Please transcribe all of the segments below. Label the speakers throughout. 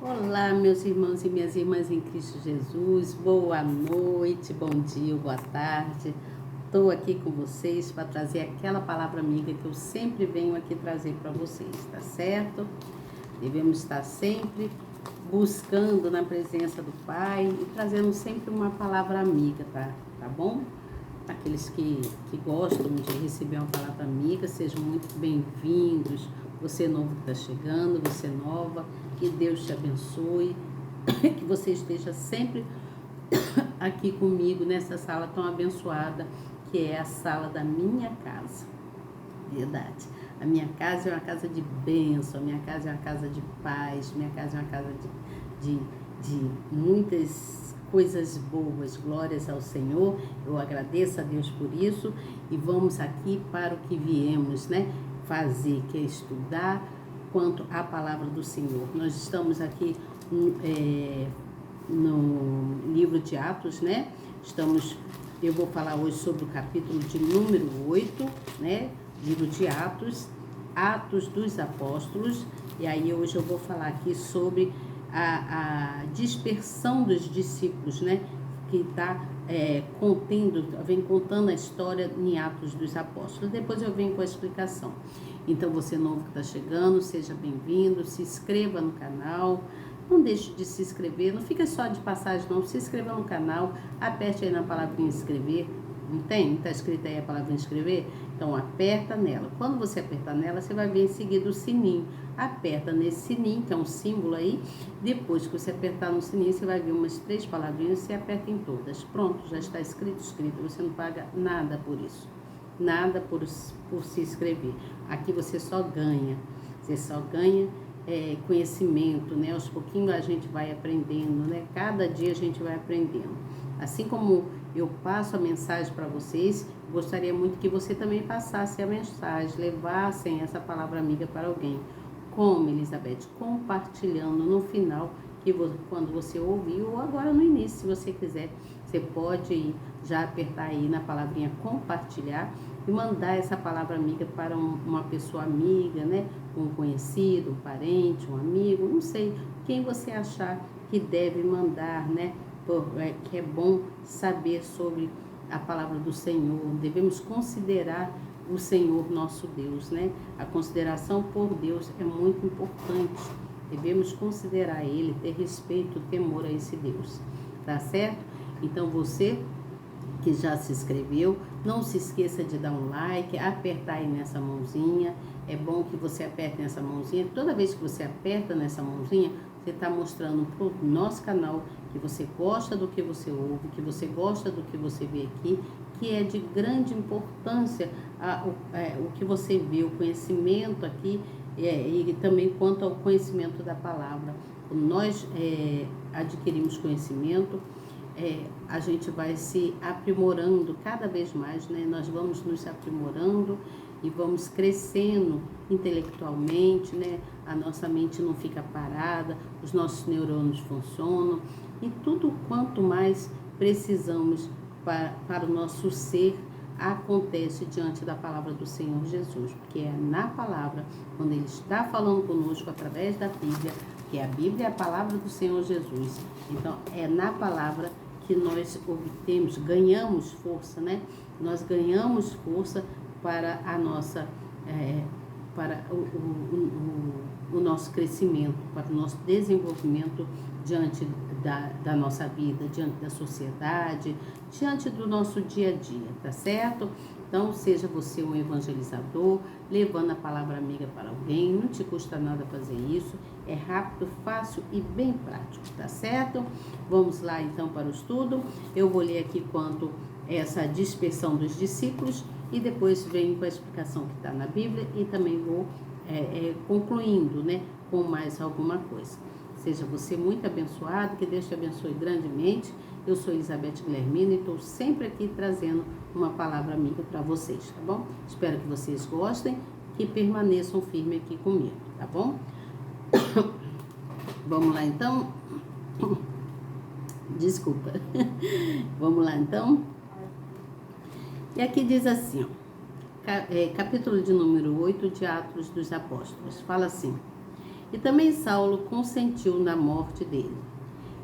Speaker 1: Olá, meus irmãos e minhas irmãs em Cristo Jesus, boa noite, bom dia, boa tarde. Estou aqui com vocês para trazer aquela palavra amiga que eu sempre venho aqui trazer para vocês, tá certo? Devemos estar sempre buscando na presença do Pai e trazendo sempre uma palavra amiga, tá bom? Aqueles que gostam de receber uma palavra amiga, sejam muito bem-vindos. Você novo que está chegando, você nova, que Deus te abençoe, que você esteja sempre aqui comigo nessa sala tão abençoada, que é a sala da minha casa. Verdade. A minha casa é uma casa de bênção, a minha casa é uma casa de paz, minha casa é uma casa de muitas coisas boas. Glórias ao Senhor. Eu agradeço a Deus por isso e vamos aqui para o que viemos, né? Fazer, que é estudar quanto à palavra do Senhor. Nós estamos aqui no livro de Atos, né? Eu vou falar hoje sobre o capítulo de número 8, né? Livro de Atos, Atos dos Apóstolos, e aí hoje eu vou falar aqui sobre a dispersão dos discípulos, né? Que está vem contando a história em Atos dos Apóstolos. Depois eu venho com a explicação. Então, você novo que está chegando, seja bem-vindo, se inscreva no canal, não deixe de se inscrever, não fica só de passagem não, se inscreva no canal, aperte aí na palavrinha inscrever, não tem? Está escrito aí a palavra inscrever? Então, aperta nela. Quando você apertar nela, você vai ver em seguida o sininho. Aperta nesse sininho, que é um símbolo aí. Depois que você apertar no sininho, você vai ver umas 3 palavrinhas, você aperta em todas. Pronto, já está escrito. Você não paga nada por isso. Nada por se inscrever. Aqui você só ganha. Você só ganha conhecimento, né? Aos pouquinhos a gente vai aprendendo, né? Cada dia a gente vai aprendendo. Assim como eu passo a mensagem para vocês, gostaria muito que você também passasse a mensagem, levassem essa palavra amiga para alguém. Como, Elizabeth? Compartilhando no final, quando você ouviu, ou agora no início, se você quiser, você pode já apertar aí na palavrinha compartilhar e mandar essa palavra amiga para uma pessoa amiga, né? Um conhecido, um parente, um amigo, não sei, quem você achar que deve mandar, né? Que é bom saber sobre a palavra do Senhor. Devemos considerar o Senhor nosso Deus, né? A consideração por Deus é muito importante. Devemos considerar Ele, ter respeito, temor a esse Deus, tá certo? Então você que já se inscreveu, não se esqueça de dar um like, apertar aí nessa mãozinha. É bom que você aperte nessa mãozinha. Toda vez que você aperta nessa mãozinha, você está mostrando para o nosso canal que você gosta do que você ouve, que você gosta do que você vê aqui, que é de grande importância o que você vê, o conhecimento aqui, e também quanto ao conhecimento da palavra. Quando nós adquirimos conhecimento, a gente vai se aprimorando cada vez mais, né? Nós vamos nos aprimorando e vamos crescendo intelectualmente, né? A nossa mente não fica parada, os nossos neurônios funcionam e tudo quanto mais precisamos para o nosso ser acontece diante da palavra do Senhor Jesus, porque é na palavra, quando Ele está falando conosco através da Bíblia, que a Bíblia é a palavra do Senhor Jesus, então é na palavra que nós obtemos, ganhamos força, né? Nós ganhamos força para a nossa, para o nosso crescimento, para o nosso desenvolvimento diante da nossa vida, diante da sociedade, diante do nosso dia a dia, tá certo? Então, seja você um evangelizador, levando a palavra amiga para alguém, não te custa nada fazer isso, é rápido, fácil e bem prático, tá certo? Vamos lá então para o estudo. Eu vou ler aqui quanto essa dispersão dos discípulos e depois venho com a explicação que está na Bíblia e também vou concluindo, né, com mais alguma coisa. Seja você muito abençoado, que Deus te abençoe grandemente. Eu sou Elizabeth Guilhermina e estou sempre aqui trazendo uma palavra amiga para vocês, tá bom? Espero que vocês gostem, que permaneçam firmes aqui comigo, tá bom? Vamos lá então? Desculpa. Vamos lá então? E aqui diz assim, ó, capítulo de número 8 de Atos dos Apóstolos, fala assim: E também Saulo consentiu na morte dele.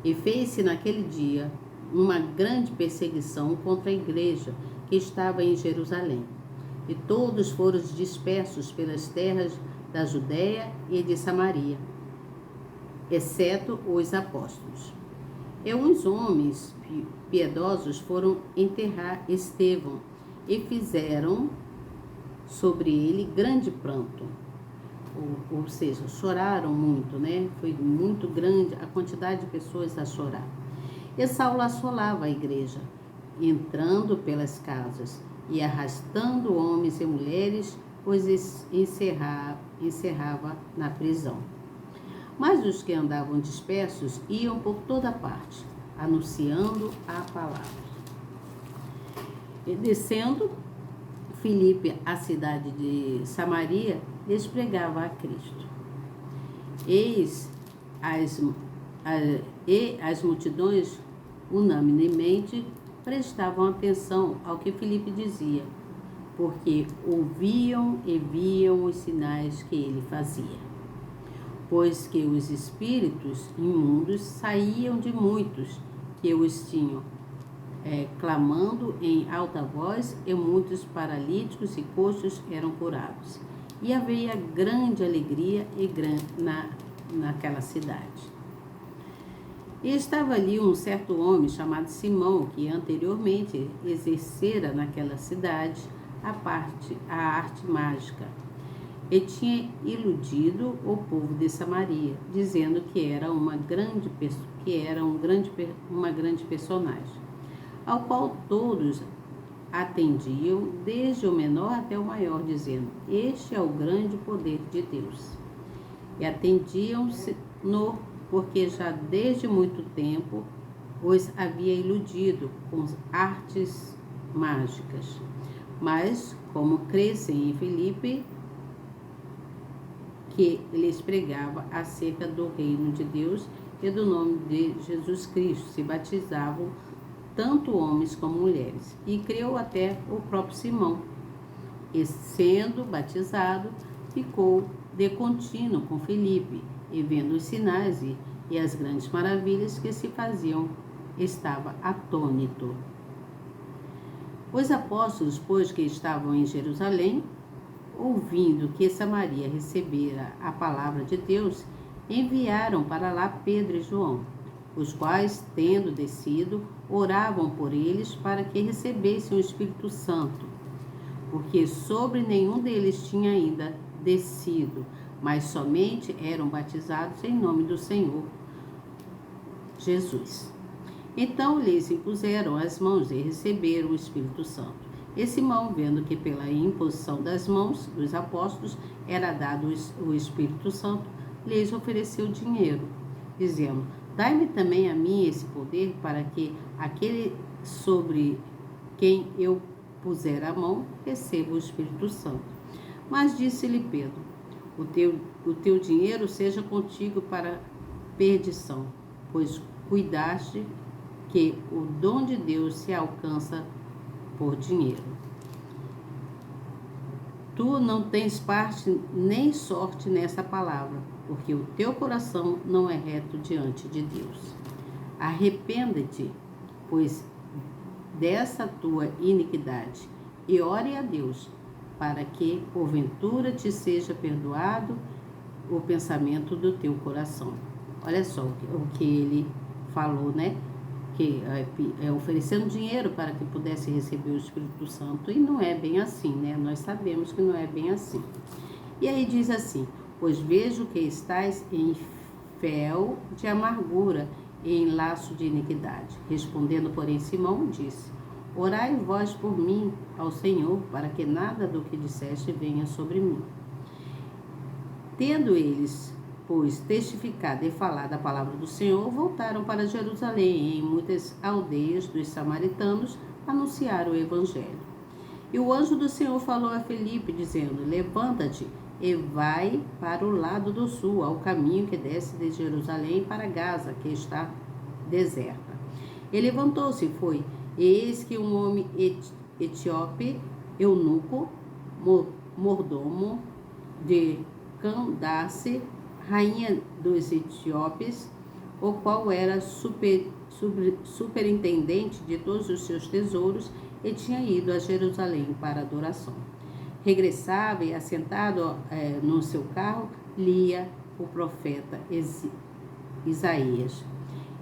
Speaker 1: E fez-se naquele dia uma grande perseguição contra a igreja que estava em Jerusalém. E todos foram dispersos pelas terras da Judéia e de Samaria, exceto os apóstolos. E uns homens piedosos foram enterrar Estevão e fizeram sobre ele grande pranto. Ou seja, choraram muito, né? Foi muito grande a quantidade de pessoas a chorar. E Saulo assolava a igreja, entrando pelas casas e arrastando homens e mulheres, os encerrava na prisão. Mas os que andavam dispersos iam por toda parte, anunciando a palavra. E descendo Filipe à cidade de Samaria, lhes pregava a Cristo. E as multidões unanimemente prestavam atenção ao que Filipe dizia, porque ouviam e viam os sinais que ele fazia. Pois que os espíritos imundos saíam de muitos que os tinham, clamando em alta voz, e muitos paralíticos e coxos eram curados. E havia grande alegria naquela cidade. E estava ali um certo homem chamado Simão, que anteriormente exercera naquela cidade a arte mágica, e tinha iludido o povo de Samaria, dizendo que era uma grande personagem, ao qual todos atendiam, desde o menor até o maior, dizendo: este é o grande poder de Deus. E atendiam-no, porque já desde muito tempo os havia iludido com artes mágicas. Mas, como crescem em Filipe, que lhes pregava acerca do reino de Deus e do nome de Jesus Cristo, se batizavam tanto homens como mulheres. E creu até o próprio Simão. E, sendo batizado, ficou de contínuo com Filipe, e vendo os sinais e as grandes maravilhas que se faziam, estava atônito. Os apóstolos, pois que estavam em Jerusalém, ouvindo que Samaria recebera a palavra de Deus, enviaram para lá Pedro e João, os quais, tendo descido, oravam por eles para que recebessem o Espírito Santo, porque sobre nenhum deles tinha ainda descido, mas somente eram batizados em nome do Senhor Jesus. Então lhes impuseram as mãos e receberam o Espírito Santo. E Simão, vendo que pela imposição das mãos dos apóstolos era dado o Espírito Santo, lhes ofereceu dinheiro, dizendo: dai-me também a mim esse poder, para que aquele sobre quem eu puser a mão receba o Espírito Santo. Mas disse-lhe Pedro: o teu dinheiro seja contigo para perdição, pois cuidaste que o dom de Deus se alcança por dinheiro. Tu não tens parte nem sorte nessa palavra, porque o teu coração não é reto diante de Deus. Arrependa-te, pois, dessa tua iniquidade, e ore a Deus, para que, porventura, te seja perdoado o pensamento do teu coração. Olha só o que ele falou, né? Que oferecendo dinheiro para que pudesse receber o Espírito Santo, e não é bem assim, né? Nós sabemos que não é bem assim. E aí diz assim: pois vejo que estais em fel de amargura e em laço de iniquidade. Respondendo, porém, Simão disse: orai vós por mim ao Senhor, para que nada do que disseste venha sobre mim. Tendo eles, pois, testificado e falado a palavra do Senhor, voltaram para Jerusalém, e em muitas aldeias dos samaritanos anunciaram o evangelho. E o anjo do Senhor falou a Filipe, dizendo: levanta-te e vai para o lado do sul, ao caminho que desce de Jerusalém para Gaza, que está deserta. E levantou-se e foi, e eis que um homem etíope, eunuco, mordomo de Candace rainha dos etíopes, o qual era superintendente de todos os seus tesouros e tinha ido a Jerusalém para adoração. Regressava e, assentado no seu carro, lia o profeta Isaías.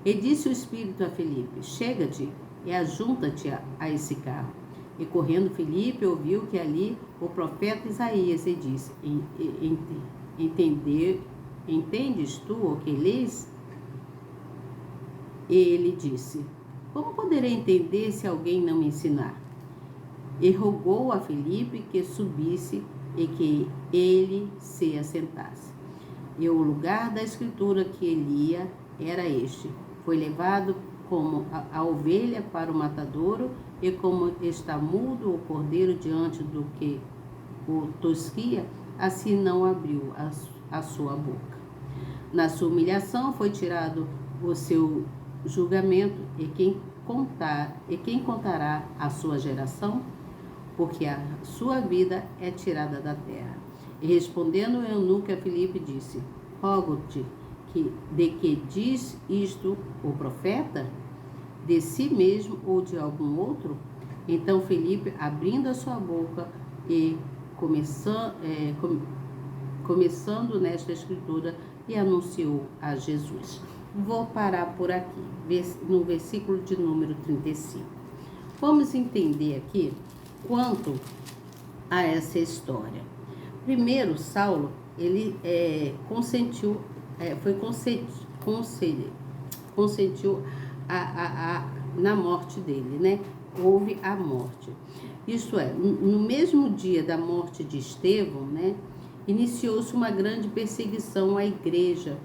Speaker 1: E disse o Espírito a Filipe: chega-te e ajunta-te a esse carro. E correndo Filipe ouviu que ali o profeta Isaías e disse: entendes tu o que lês? E ele disse: como poderei entender se alguém não me ensinar? E rogou a Filipe que subisse e que ele se assentasse. E o lugar da escritura que ele lia era este: foi levado como a ovelha para o matadouro, e como está mudo o cordeiro diante do que o tosquia, assim não abriu a sua boca. Na sua humilhação foi tirado o seu julgamento, e quem contará a sua geração? Porque a sua vida é tirada da terra. E respondendo o eunuco a Filipe disse: rogo-te de que diz isto o profeta? De si mesmo ou de algum outro? Então Filipe, abrindo a sua boca e começando nesta escritura, e anunciou a Jesus. Vou parar por aqui, no versículo de número 35. Vamos entender aqui quanto a essa história. Primeiro, Saulo, ele consentiu na morte dele, né? Houve a morte. Isto é, no mesmo dia da morte de Estevão, né? Iniciou-se uma grande perseguição à igreja,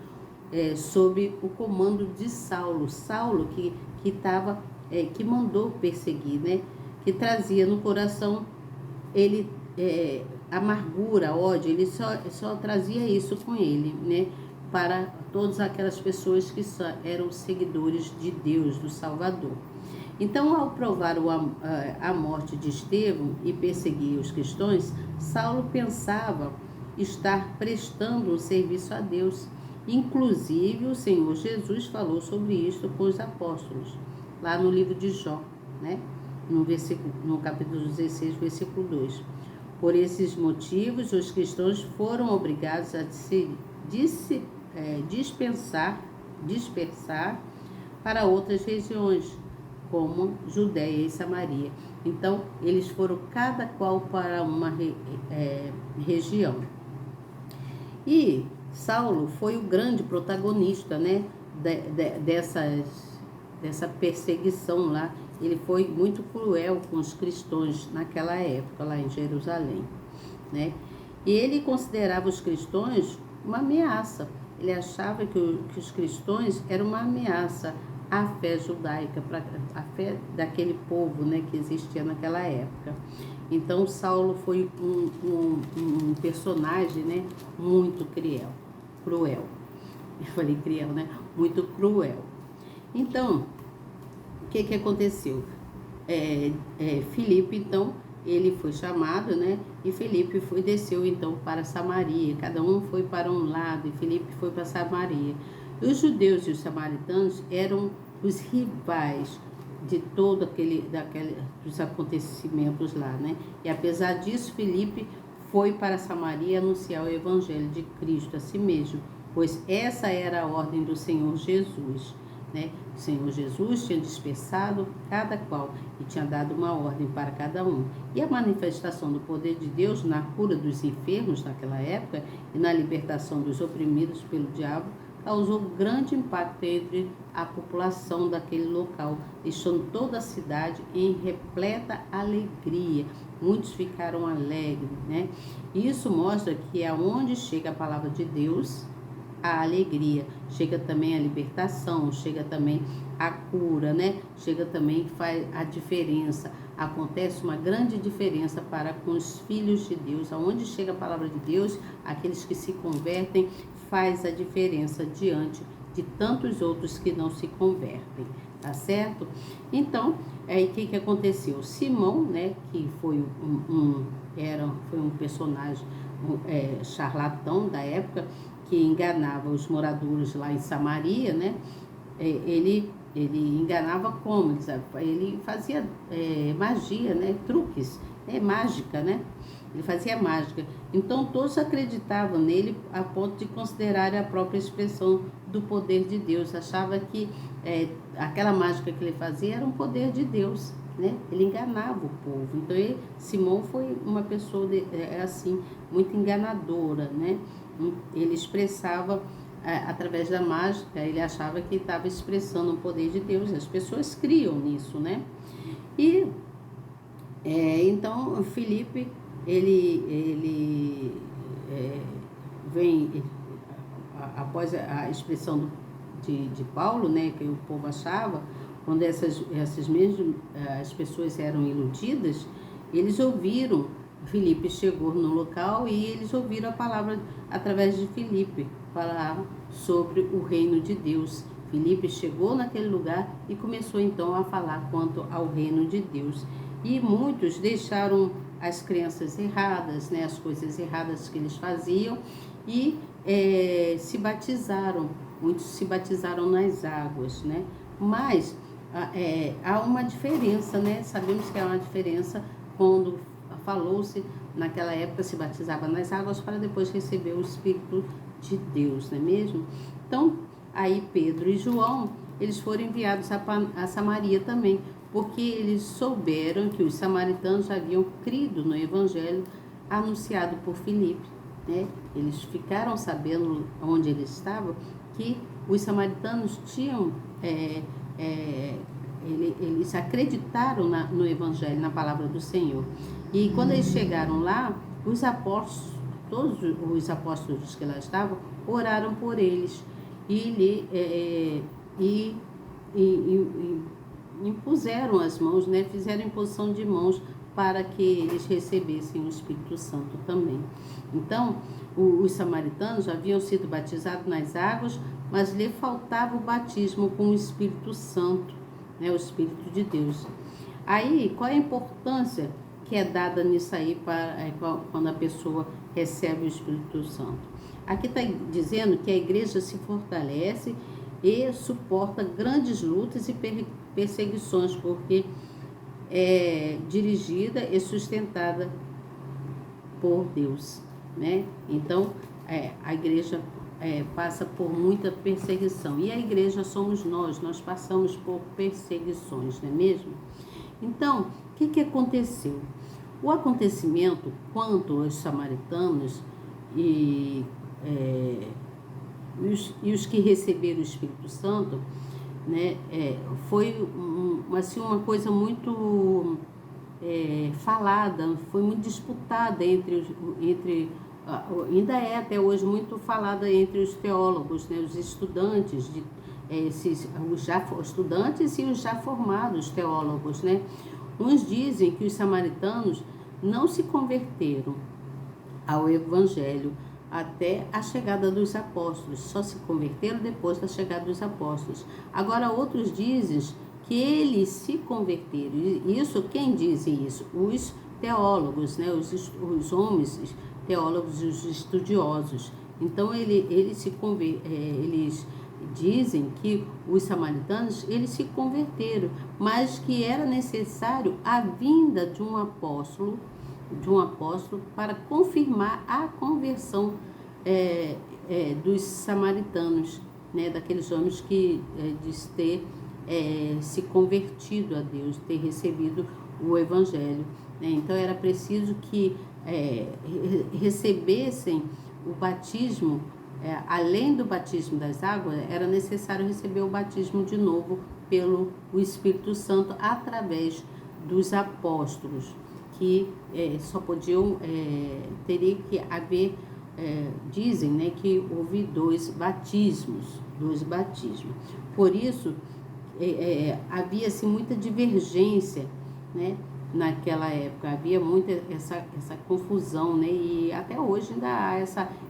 Speaker 1: sob o comando de Saulo. Saulo que mandou perseguir, né? Que trazia no coração ele amargura, ódio, ele só trazia isso com ele, né? Para todas aquelas pessoas que eram seguidores de Deus, do Salvador. Então, ao provar a morte de Estevão e perseguir os cristãos, Saulo pensava estar prestando um serviço a Deus. Inclusive, o Senhor Jesus falou sobre isto com os apóstolos, lá no livro de Jó, né? No capítulo 16, versículo 2. Por esses motivos, os cristãos foram obrigados a se dispersar para outras regiões, como Judéia e Samaria. Então, eles foram cada qual para uma região. E Saulo foi o grande protagonista, né, dessa perseguição lá. Ele foi muito cruel com os cristãos naquela época, lá em Jerusalém, né? E ele considerava os cristãos uma ameaça. Ele achava que os cristãos eram uma ameaça à fé judaica, a fé daquele povo, né, que existia naquela época. Então, Saulo foi um personagem, né, muito cruel. Eu falei cruel, né? Muito cruel. Então, o que aconteceu? Filipe, então, ele foi chamado, né? E Filipe desceu, então, para Samaria. Cada um foi para um lado e Filipe foi para Samaria. Os judeus e os samaritanos eram os rivais de todo dos acontecimentos lá, né? E apesar disso, Filipe foi para Samaria anunciar o evangelho de Cristo a si mesmo, pois essa era a ordem do Senhor Jesus, né? O Senhor Jesus tinha dispersado cada qual e tinha dado uma ordem para cada um. E a manifestação do poder de Deus na cura dos enfermos naquela época e na libertação dos oprimidos pelo diabo causou grande impacto entre a população daquele local, deixando toda a cidade em repleta alegria. Muitos ficaram alegres, né? Isso mostra que aonde chega a palavra de Deus, a alegria, chega também a libertação, chega também a cura, né? Chega também, faz a diferença. Acontece uma grande diferença para com os filhos de Deus. Aonde chega a palavra de Deus, aqueles que se convertem, faz a diferença diante de tantos outros que não se convertem, tá certo? Então, aí o que aconteceu? Simão, né, que foi um personagem charlatão da época, que enganava os moradores lá em Samaria, né? Ele enganava como? Ele fazia magia, né? Truques, mágica, né? Ele fazia mágica. Então todos acreditavam nele a ponto de considerar a própria expressão do poder de Deus. Achava que aquela mágica que ele fazia era um poder de Deus, né? Ele enganava o povo. Então Simão foi uma pessoa assim, muito enganadora, né? Ele expressava através da mágica, ele achava que estava expressando o poder de Deus. As pessoas criam nisso, né? E então Filipe ele vem após a expressão de Paulo, né, que o povo achava, quando essas mesmas as pessoas eram iludidas, eles ouviram. Filipe chegou no local e eles ouviram a palavra através de Filipe falar sobre o reino de Deus. Filipe chegou naquele lugar e começou então a falar quanto ao reino de Deus. E muitos deixaram as crenças erradas, né, as coisas erradas que eles faziam e se batizaram. Muitos se batizaram nas águas, né? Mas há uma diferença, né? Sabemos que há uma diferença quando falou-se, naquela época se batizava nas águas para depois receber o Espírito de Deus, não é mesmo? Então, aí Pedro e João, eles foram enviados a Samaria também, porque eles souberam que os samaritanos haviam crido no evangelho anunciado por Filipe, né? Eles ficaram sabendo onde eles estavam, que os samaritanos tinham, eles acreditaram no evangelho, na palavra do Senhor. E quando eles chegaram lá, os apóstolos, todos os apóstolos que lá estavam, oraram por eles e impuseram as mãos, né? Fizeram imposição de mãos para que eles recebessem o Espírito Santo também. Então, os samaritanos haviam sido batizados nas águas, mas lhe faltava o batismo com o Espírito Santo, né? O Espírito de Deus. Aí, qual é a importância que é dada nisso aí quando a pessoa recebe o Espírito Santo? Aqui está dizendo que a igreja se fortalece e suporta grandes lutas e perseguições, porque é dirigida e sustentada por Deus, né? Então, a igreja passa por muita perseguição. E a igreja somos nós passamos por perseguições, não é mesmo? Então, o que aconteceu? O acontecimento quanto aos samaritanos e os que receberam o Espírito Santo, né, foi assim, uma coisa muito falada, foi muito disputada ainda é até hoje muito falada entre os teólogos, né, os estudantes, os estudantes e os já formados teólogos, né? Uns dizem que os samaritanos não se converteram ao Evangelho até a chegada dos apóstolos, só se converteram depois da chegada dos apóstolos. Agora, outros dizem que eles se converteram. Isso, quem dizem isso? Os teólogos, né? Os homens teólogos e os estudiosos. Então, eles dizem que os samaritanos, eles se converteram, mas que era necessário a vinda de um apóstolo para confirmar a conversão dos samaritanos, né, daqueles homens que diz ter se convertido a Deus, ter recebido o Evangelho, né? Então era preciso que recebessem o batismo, além do batismo das águas, era necessário receber o batismo de novo pelo Espírito Santo através dos apóstolos, que só podiam, teria que haver, dizem, né, que houve dois batismos. Por isso, havia-se muita divergência, né, naquela época, havia muita essa confusão, né, e até hoje ainda há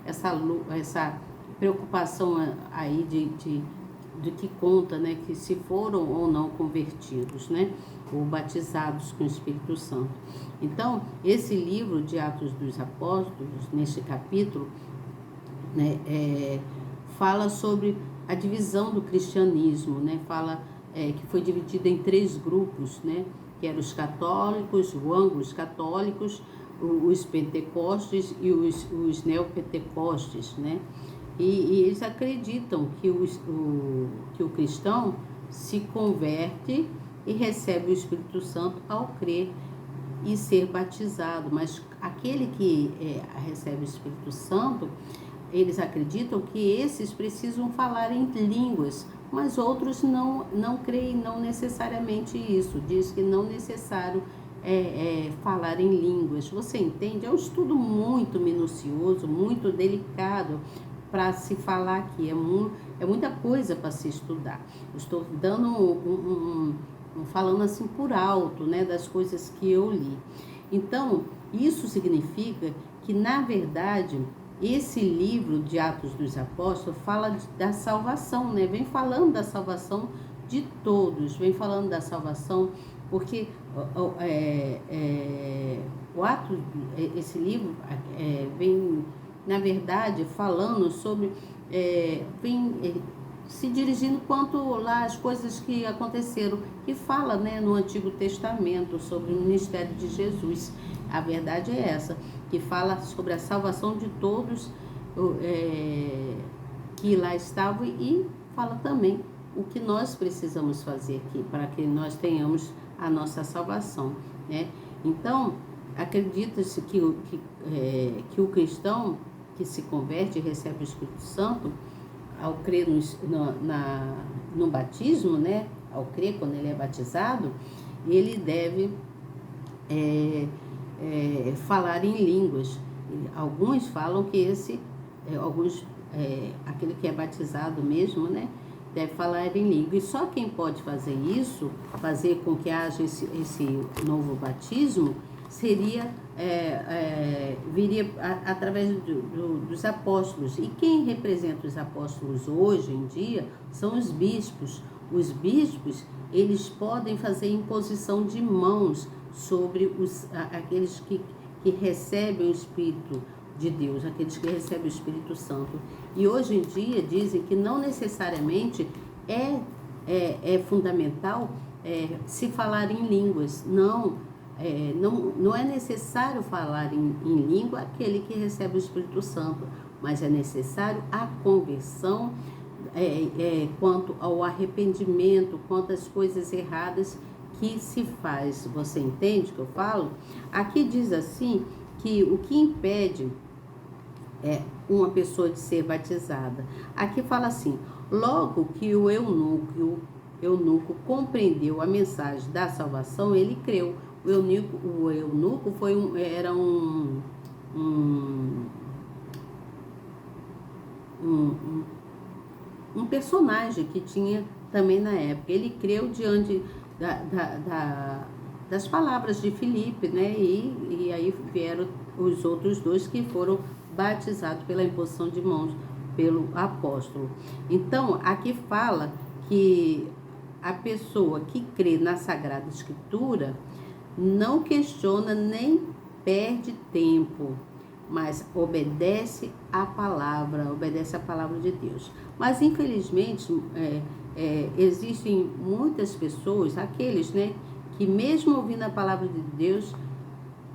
Speaker 1: essa preocupação aí de que conta, né, que se foram ou não convertidos, né, ou batizados com o Espírito Santo. Então, esse livro de Atos dos Apóstolos, neste capítulo, né, fala sobre a divisão do cristianismo, né, fala que foi dividido em 3 grupos, né, que eram os católicos, os anglos-católicos, os pentecostes e os neopentecostes, né, e eles acreditam que o cristão se converte e recebe o Espírito Santo ao crer e ser batizado, mas aquele que recebe o Espírito Santo, eles acreditam que esses precisam falar em línguas, mas outros não creem, não necessariamente isso, diz que não é necessário falar em línguas. Você entende? É um estudo muito minucioso, muito delicado para se falar aqui, é muita coisa para se estudar. Eu estou dando falando assim por alto, né, das coisas que eu li. Então, isso significa que, na verdade, esse livro de Atos dos Apóstolos fala da salvação, né? Vem falando da salvação de todos, vem falando da salvação, porque esse livro vem, na verdade, falando sobre, vem se dirigindo quanto lá as coisas que aconteceram, que fala, né, no Antigo Testamento sobre o ministério de Jesus. A verdade é essa, que fala sobre a salvação de todos que lá estavam, e fala também o que nós precisamos fazer aqui para que nós tenhamos a nossa salvação, né? Então, acredita-se que o cristão que se converte e recebe o Espírito Santo, ao crer no batismo, né? Ao crer, quando ele é batizado, ele deve falar em línguas. Alguns falam que aquele que é batizado mesmo, né, deve falar em língua. E só quem pode fazer isso, fazer com que haja esse novo batismo, viria através dos apóstolos. E quem representa os apóstolos hoje em dia são os bispos. Os bispos, eles podem fazer imposição de mãos sobre aqueles que recebem o Espírito de Deus, aqueles que recebem o Espírito Santo. E hoje em dia dizem que não necessariamente é fundamental se falar em línguas. Não é necessário falar em língua aquele que recebe o Espírito Santo, mas é necessário a conversão quanto ao arrependimento, quanto às coisas erradas que se faz. Você entende o que eu falo? Aqui diz assim, que o que impede uma pessoa de ser batizada. Aqui fala assim: logo que o eunuco compreendeu a mensagem da salvação, ele creu. O eunuco era um personagem que tinha também na época. Ele creu diante das palavras de Filipe, né? E aí vieram os outros 2 que foram batizados pela imposição de mãos pelo apóstolo. Então, aqui fala que a pessoa que crê na Sagrada Escritura não questiona nem perde tempo, mas obedece a palavra de Deus. Mas, infelizmente, existem muitas pessoas, aqueles, né, que mesmo ouvindo a palavra de Deus,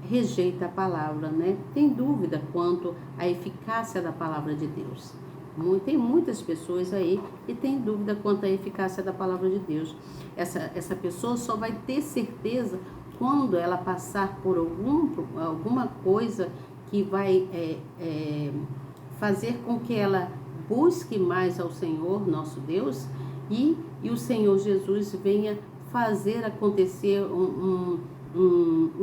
Speaker 1: rejeita a palavra, né? Tem dúvida quanto à eficácia da palavra de Deus. Tem muitas pessoas aí que têm dúvida quanto à eficácia da palavra de Deus. Essa pessoa só vai ter certeza quando ela passar por alguma coisa que vai fazer com que ela busque mais ao Senhor, nosso Deus, e o Senhor Jesus venha fazer acontecer um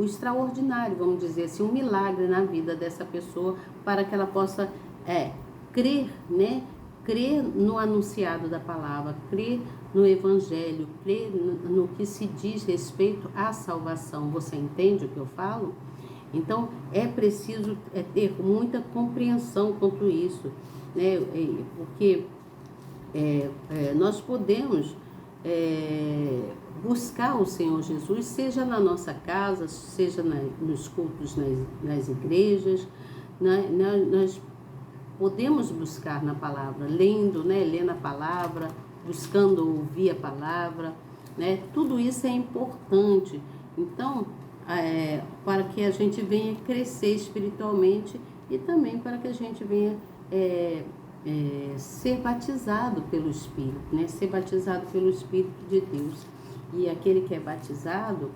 Speaker 1: extraordinário, vamos dizer assim, um milagre na vida dessa pessoa, para que ela possa crer, né? Crer no anunciado da palavra, crer no Evangelho, crer no que se diz respeito à salvação. Você entende o que eu falo? Então, é preciso ter muita compreensão quanto isso, né? Porque nós podemos buscar o Senhor Jesus, seja na nossa casa, seja nos cultos nas igrejas, né? Nós podemos buscar na palavra, lendo, né? Lendo a palavra, buscando ouvir a palavra, né? Tudo isso é importante. Então, para que a gente venha crescer espiritualmente e também para que a gente venha ser batizado pelo Espírito, né? Ser batizado pelo Espírito de Deus. E aquele que é batizado,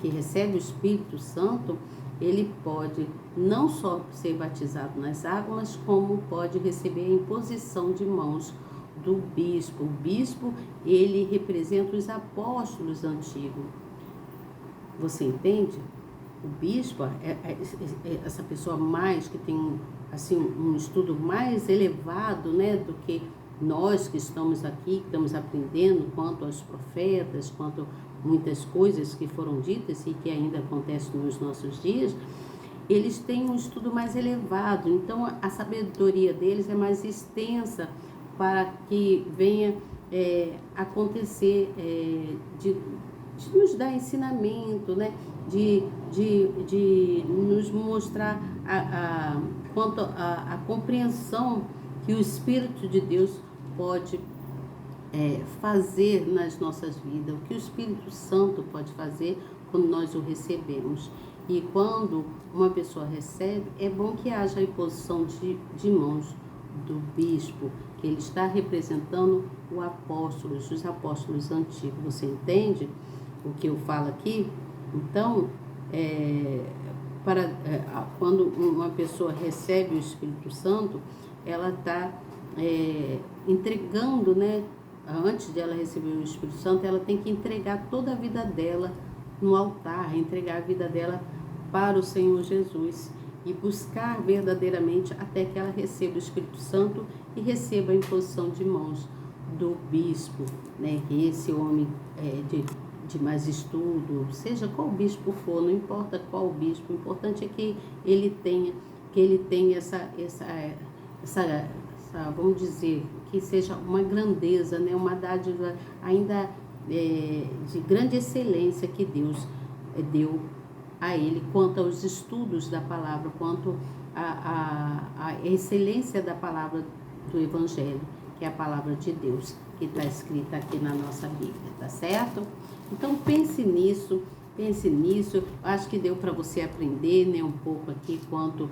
Speaker 1: que recebe o Espírito Santo, ele pode não só ser batizado nas águas, como pode receber a imposição de mãos do bispo. O bispo, ele representa os apóstolos antigos. Você entende? O bispo é essa pessoa mais que tem assim um estudo mais elevado, né, do que nós que estamos aqui, que estamos aprendendo quanto aos profetas, quanto muitas coisas que foram ditas e que ainda acontecem nos nossos dias. Eles têm um estudo mais elevado, então a sabedoria deles é mais extensa para que venha acontecer de nos dar ensinamento, né? de nos mostrar quanto a compreensão que o Espírito de Deus pode fazer nas nossas vidas, o que o Espírito Santo pode fazer quando nós o recebemos. E quando uma pessoa recebe, é bom que haja a imposição de mãos do bispo, que ele está representando os apóstolos antigos. Você entende o que eu falo aqui? Então, quando uma pessoa recebe o Espírito Santo, ela está entregando, né? Antes de ela receber o Espírito Santo, ela tem que entregar toda a vida dela no altar, entregar a vida dela para o Senhor Jesus e buscar verdadeiramente até que ela receba o Espírito Santo e receba a imposição de mãos do bispo, né? Que esse homem de mais estudo, seja qual bispo for, não importa qual bispo, o importante é que ele tenha essa vamos dizer, que seja uma grandeza, né? Uma dádiva ainda de grande excelência que Deus deu a ele quanto aos estudos da palavra, quanto à excelência da palavra do Evangelho, que é a palavra de Deus, que está escrita aqui na nossa Bíblia, tá certo? Então pense nisso. Acho que deu para você aprender, né, um pouco aqui quanto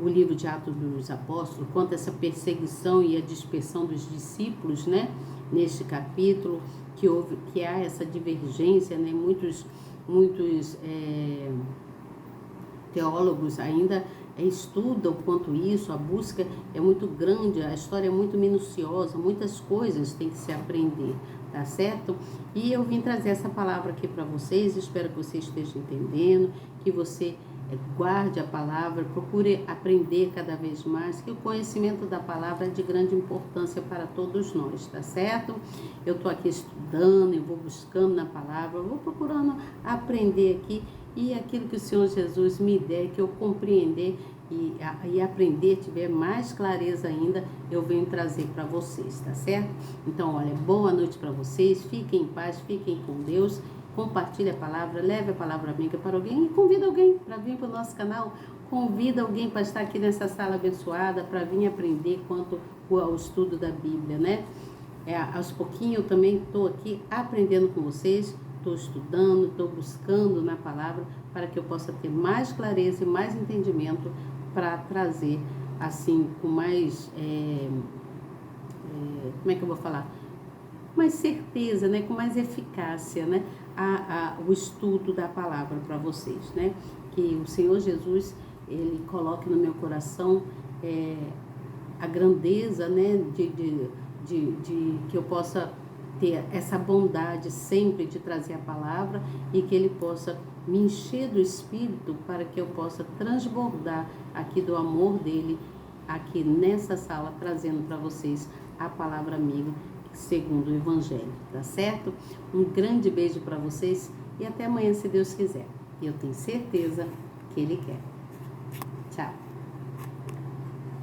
Speaker 1: o livro de Atos dos Apóstolos, quanto essa perseguição e a dispersão dos discípulos, né, neste capítulo, que há essa divergência, né, muitos teólogos ainda estudam quanto isso, a busca é muito grande, a história é muito minuciosa, muitas coisas tem que se aprender, tá certo? E eu vim trazer essa palavra aqui para vocês, espero que você esteja entendendo, que você guarde a palavra, procure aprender cada vez mais, que o conhecimento da palavra é de grande importância para todos nós, tá certo? Eu estou aqui estudando, eu vou buscando na palavra, eu vou procurando aprender aqui, e aquilo que o Senhor Jesus me der, que eu compreender e aprender, tiver mais clareza ainda, eu venho trazer para vocês, tá certo? Então, olha, boa noite para vocês, fiquem em paz, fiquem com Deus, compartilhe a palavra, leve a palavra amiga para alguém e convida alguém para vir para o nosso canal, convida alguém para estar aqui nessa sala abençoada, para vir aprender quanto ao estudo da Bíblia, né? Aos pouquinhos eu também estou aqui aprendendo com vocês, estou estudando, estou buscando na palavra para que eu possa ter mais clareza e mais entendimento para trazer assim com mais, como é que eu vou falar? Mais certeza, né? Com mais eficácia, né? O estudo da palavra para vocês, né? Que o Senhor Jesus, ele coloque no meu coração a grandeza, né? De que eu possa ter essa bondade sempre de trazer a palavra e que ele possa me encher do Espírito para que eu possa transbordar aqui do amor dele, aqui nessa sala, trazendo para vocês a palavra amiga, segundo o Evangelho, tá certo? Um grande beijo para vocês e até amanhã, se Deus quiser. E eu tenho certeza que Ele quer.